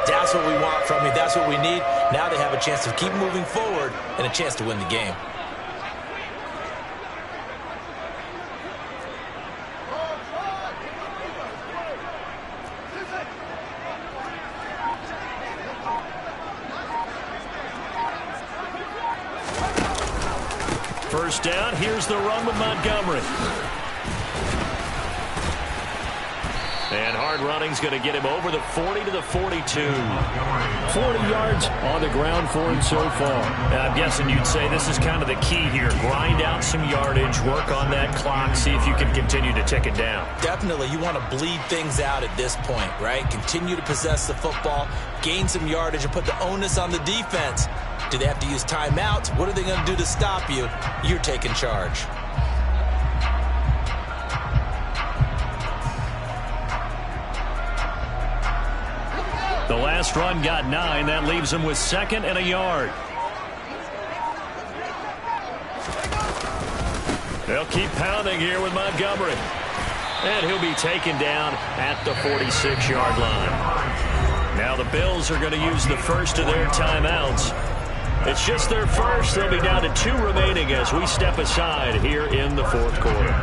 that's what we want from you, that's what we need. Now they have a chance to keep moving forward and a chance to win the game. First down, here's the run with Montgomery. And hard running's going to get him over the 40 to the 42. 40 yards on the ground for him so far. I'm guessing you'd say this is kind of the key here. Grind out some yardage, work on that clock, see if you can continue to tick it down. Definitely, you want to bleed things out at this point, right? Continue to possess the football, gain some yardage, and put the onus on the defense. Do they have to use timeouts? What are they going to do to stop you? You're taking charge. The last run got 9. That leaves him with 2nd and a yard. They'll keep pounding here with Montgomery. And he'll be taken down at the 46-yard line. Now the Bills are going to use the first of their timeouts. It's just their first. They'll be down to 2 remaining as we step aside here in the 4th quarter.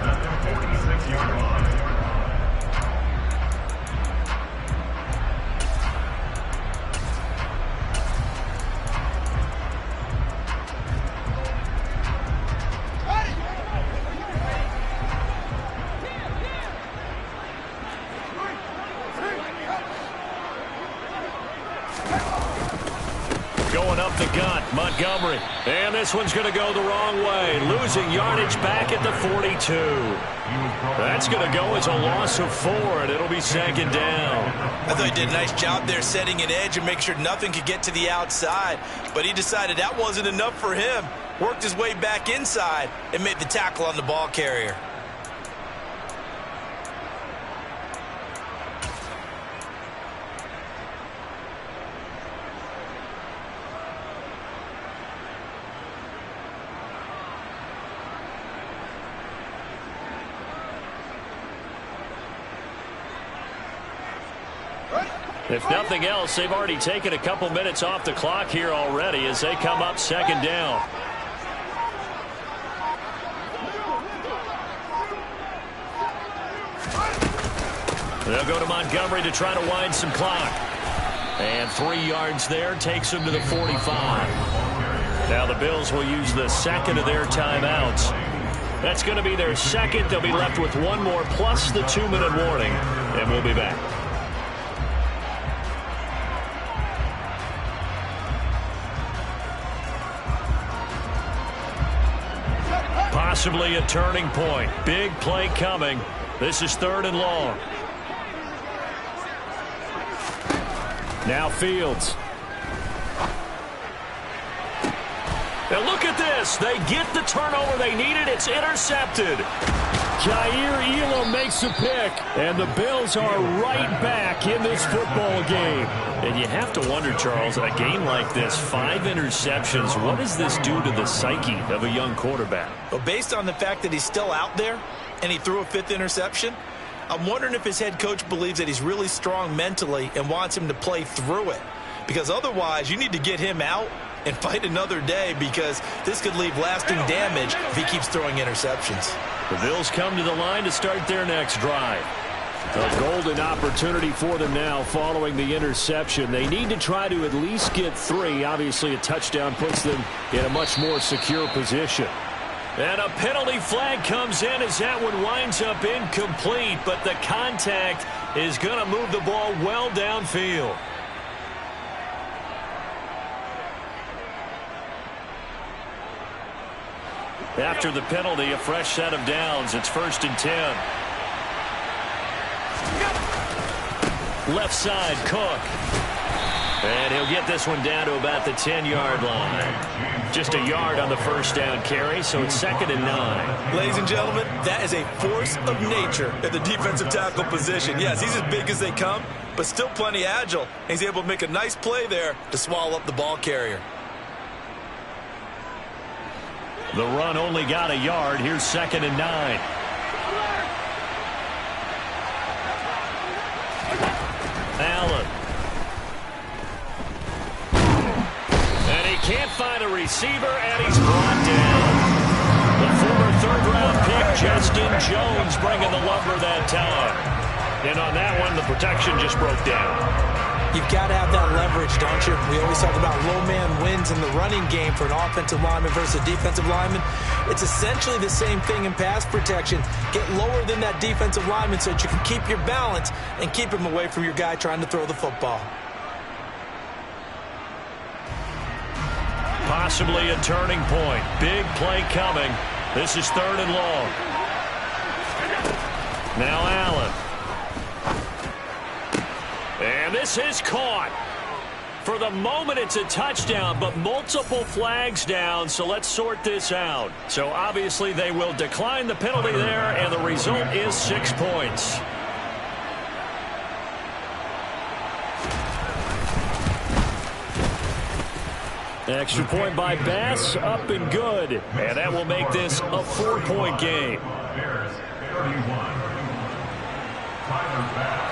Montgomery, and this one's going to go the wrong way, losing yardage back at the 42. That's going to go as a loss of 4, and it'll be 2nd down. I thought he did a nice job there setting an edge and make sure nothing could get to the outside, but he decided that wasn't enough for him. Worked his way back inside and made the tackle on the ball carrier. If nothing else, they've already taken a couple minutes off the clock here already as they come up 2nd down. They'll go to Montgomery to try to wind some clock. And 3 yards there takes them to the 45. Now the Bills will use the 2nd of their timeouts. That's going to be their 2nd. They'll be left with 1 more plus the 2-minute warning. And we'll be back. Possibly a turning point. Big play coming. This is 3rd and long. Now Fields. Now look at this. They get the turnover they needed. It's intercepted. Ohhhyeaaaaaaa makes a pick, and the Bills are right back in this football game. And you have to wonder, Charles, a game like this, 5 interceptions, what does this do to the psyche of a young quarterback? Well, based on the fact that he's still out there and he threw a 5th interception, I'm wondering if his head coach believes that he's really strong mentally and wants him to play through it. Because otherwise, you need to get him out and fight another day, because this could leave lasting damage if he keeps throwing interceptions. The Bills come to the line to start their next drive. A golden opportunity for them now following the interception. They need to try to at least get 3. Obviously, a touchdown puts them in a much more secure position. And a penalty flag comes in as that one winds up incomplete, but the contact is going to move the ball well downfield. After the penalty, a fresh set of downs. It's 1st and 10. Left side, Cook. And he'll get this one down to about the 10-yard line. Just a yard on the first down carry, so it's 2nd and 9. Ladies and gentlemen, that is a force of nature at the defensive tackle position. Yes, he's as big as they come, but still plenty agile. He's able to make a nice play there to swallow up the ball carrier. The run only got a yard. Here's 2nd and 9. Allen. And he can't find a receiver, and he's brought down. The former 3rd-round pick, Justin Jones, bringing the lumber that time. And on that one, the protection just broke down. You've got to have that leverage, don't you? We always talk about low man wins in the running game for an offensive lineman versus a defensive lineman. It's essentially the same thing in pass protection. Get lower than that defensive lineman so that you can keep your balance and keep him away from your guy trying to throw the football. Possibly a turning point. Big play coming. This is 3rd and long. Now Allen. And this is caught. For the moment, it's a touchdown, but multiple flags down, so let's sort this out. So obviously they will decline the penalty there, and the result is 6 points. Extra point by Bass, up and good. And that will make this a 4-point game. Bears 31. Tyler Bass.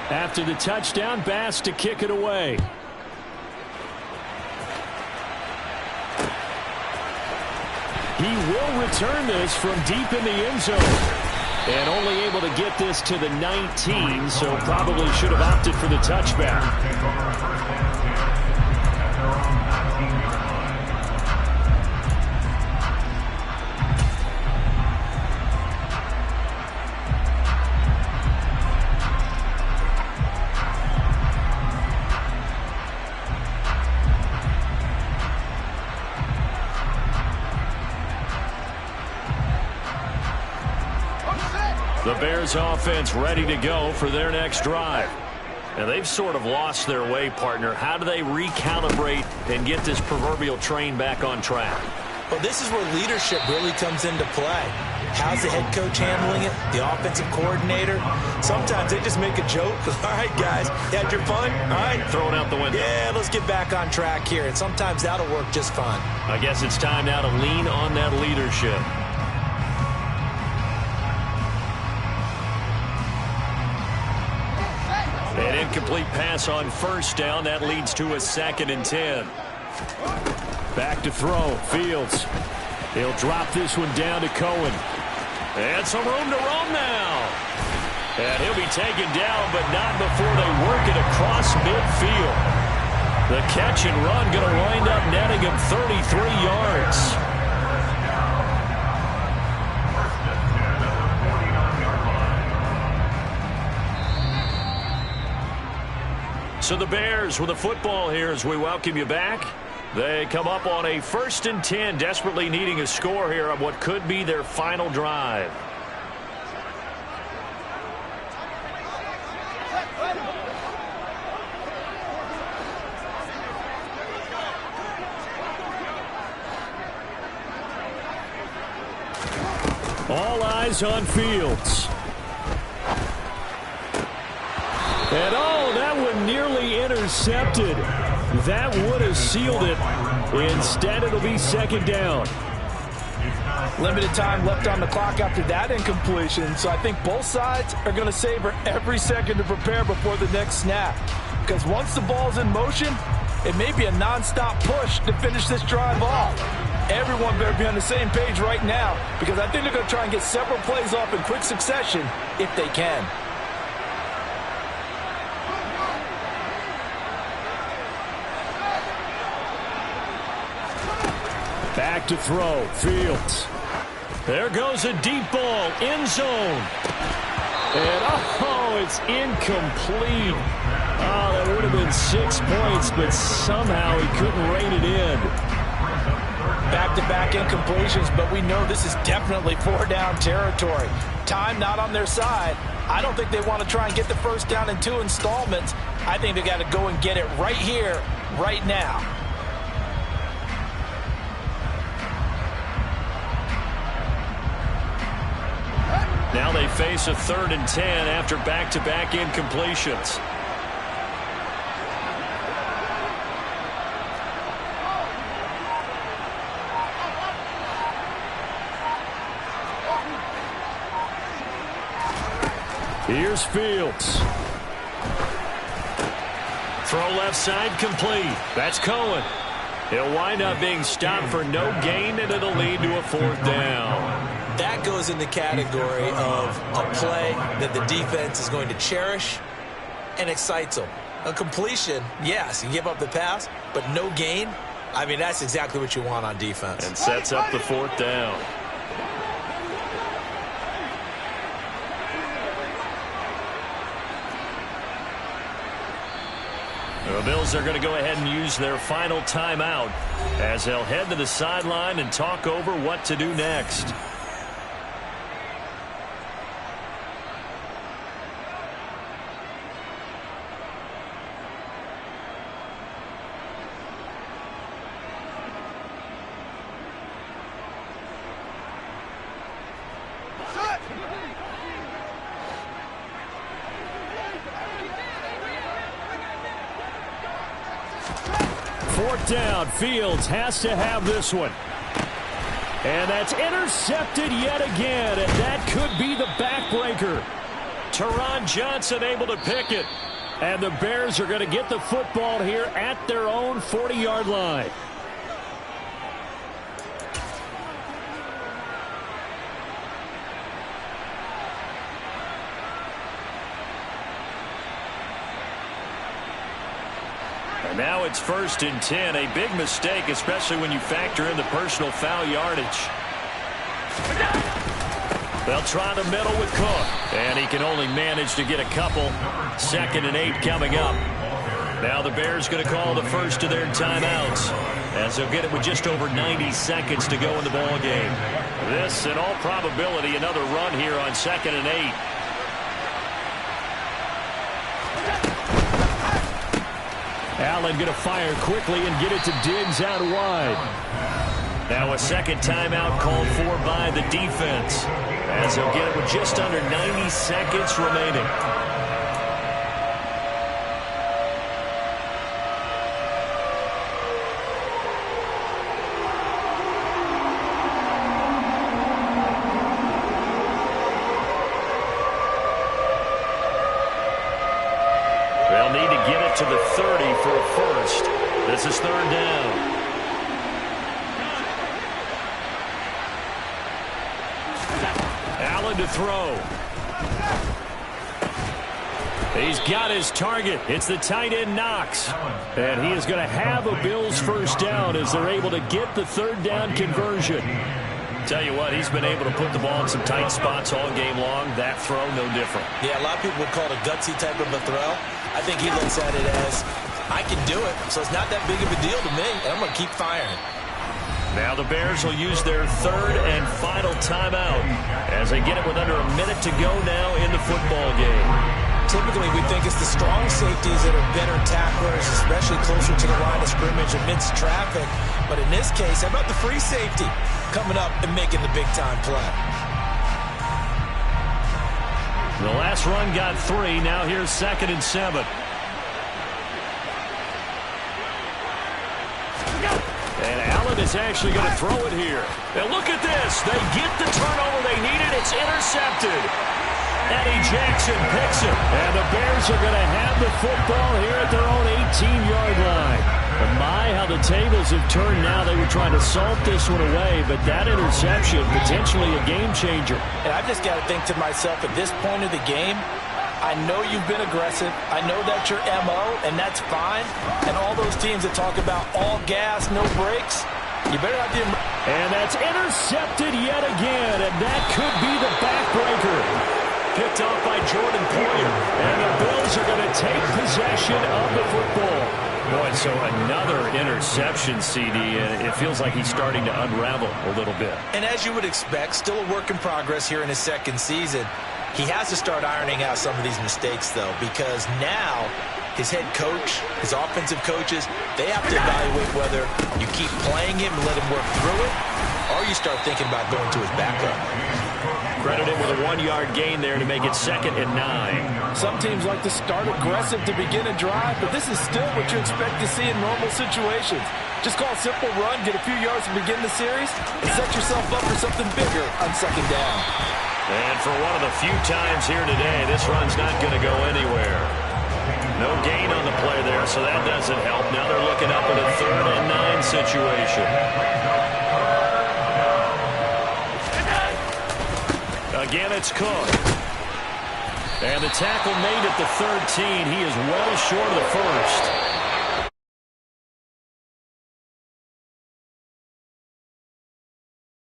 After the touchdown, Bass to kick it away. He will return this from deep in the end zone. And only able to get this to the 19, so probably should have opted for the touchback. The Bears offense ready to go for their next drive. And they've sort of lost their way, partner. How do they recalibrate and get this proverbial train back on track? Well, this is where leadership really comes into play. How's the head coach handling it? The offensive coordinator? Sometimes they just make a joke. All right, guys, you had your fun? All right. Throw it out the window. Yeah, let's get back on track here. And sometimes that'll work just fine. I guess it's time now to lean on that leadership. An incomplete pass on first down. That leads to a 2nd and 10. Back to throw. Fields. He'll drop this one down to Cohen. And some room to roam now. And he'll be taken down, but not before they work it across midfield. The catch and run going to wind up netting him 33 yards. So the Bears with the football here as we welcome you back. They come up on a 1st and 10, desperately needing a score here on what could be their final drive. All eyes on Fields. And oh, that one nearly intercepted. That would have sealed it. Instead, it'll be 2nd down. Limited time left on the clock after that incompletion, so I think both sides are going to savor every second to prepare before the next snap. Because once the ball's in motion, it may be a nonstop push to finish this drive off. Everyone better be on the same page right now, because I think they're going to try and get several plays off in quick succession if they can. Back to throw, Fields. There goes a deep ball, end zone. And oh, it's incomplete. Oh, that would have been 6 points, but somehow he couldn't rein it in. Back-to-back incompletions, but we know this is definitely 4-down territory. Time not on their side. I don't think they want to try and get the first down in 2 installments. I think they got to go and get it right here, right now. Now they face a 3rd and 10 after back-to-back incompletions. Here's Fields. Throw left side complete. That's Cohen. He'll wind up being stopped for no gain, and it'll lead to a 4th down. That goes in the category of a play that the defense is going to cherish and excites them. A completion, yes, you give up the pass, but no gain. I mean, that's exactly what you want on defense. And sets up the 4th down. The Bills are going to go ahead and use their final timeout as they'll head to the sideline and talk over what to do next. Down. Fields has to have this one. And that's intercepted yet again, and that could be the backbreaker. Teron Johnson able to pick it. And the Bears are going to get the football here at their own 40-yard line. Now it's 1st and 10. A big mistake, especially when you factor in the personal foul yardage. They'll try the middle with Cook. And he can only manage to get a couple. 2nd and 8 coming up. Now the Bears going to call the first of their timeouts, as they'll get it with just over 90 seconds to go in the ball game. This, in all probability, another run here on 2nd and 8. Allen going to fire quickly and get it to Diggs out wide. Now a 2nd timeout called for by the defense, as they'll get it with just under 90 seconds remaining. They'll need to get it to the 30 for a first. This is 3rd down. Allen to throw. He's got his target. It's the tight end Knox. And he is going to have a Bills first down as they're able to get the 3rd down conversion. Tell you what, he's been able to put the ball in some tight spots all game long. That throw, no different. Yeah, a lot of people would call it a gutsy type of a throw. I think he looks at it as, I can do it, so it's not that big of a deal to me, and I'm going to keep firing. Now the Bears will use their third and final timeout as they get it with under a minute to go now in the football game. Typically, we think it's the strong safeties that are better tacklers, especially closer to the line of scrimmage amidst traffic. But in this case, how about the free safety coming up and making the big-time play? The last run got 3. Now here's 2nd and 7. And Allen is actually going to throw it here. And look at this. They get the turnover they needed. It's intercepted. Eddie Jackson picks it. And the Bears are going to have the football here at their own 18-yard line. But my, how the tables have turned now. They were trying to salt this one away, but that interception, potentially a game changer. And I've just got to think to myself, at this point of the game, I know you've been aggressive. I know that's your MO, and that's fine. And all those teams that talk about all gas, no brakes, you better not do. And that's intercepted yet again, and that could be the backbreaker. Picked off by Jordan Poyer, and the Bills are going to take possession of the football. Boy, so another interception, CD, and it feels like he's starting to unravel a little bit. And as you would expect, still a work in progress here in his second season. He has to start ironing out some of these mistakes, though, because now his head coach, his offensive coaches, they have to evaluate whether you keep playing him and let him work through it, or you start thinking about going to his backup. Credited with a 1-yard gain there to make it 2nd and 9. Some teams like to start aggressive to begin a drive, but this is still what you expect to see in normal situations. Just call a simple run, get a few yards to begin the series, and set yourself up for something bigger on 2nd down. And for one of the few times here today, this run's not going to go anywhere. No gain on the play there, so that doesn't help. Now they're looking up at a 3rd and 9 situation. Again, it's Cook. And the tackle made at the 13. He is well short of the first.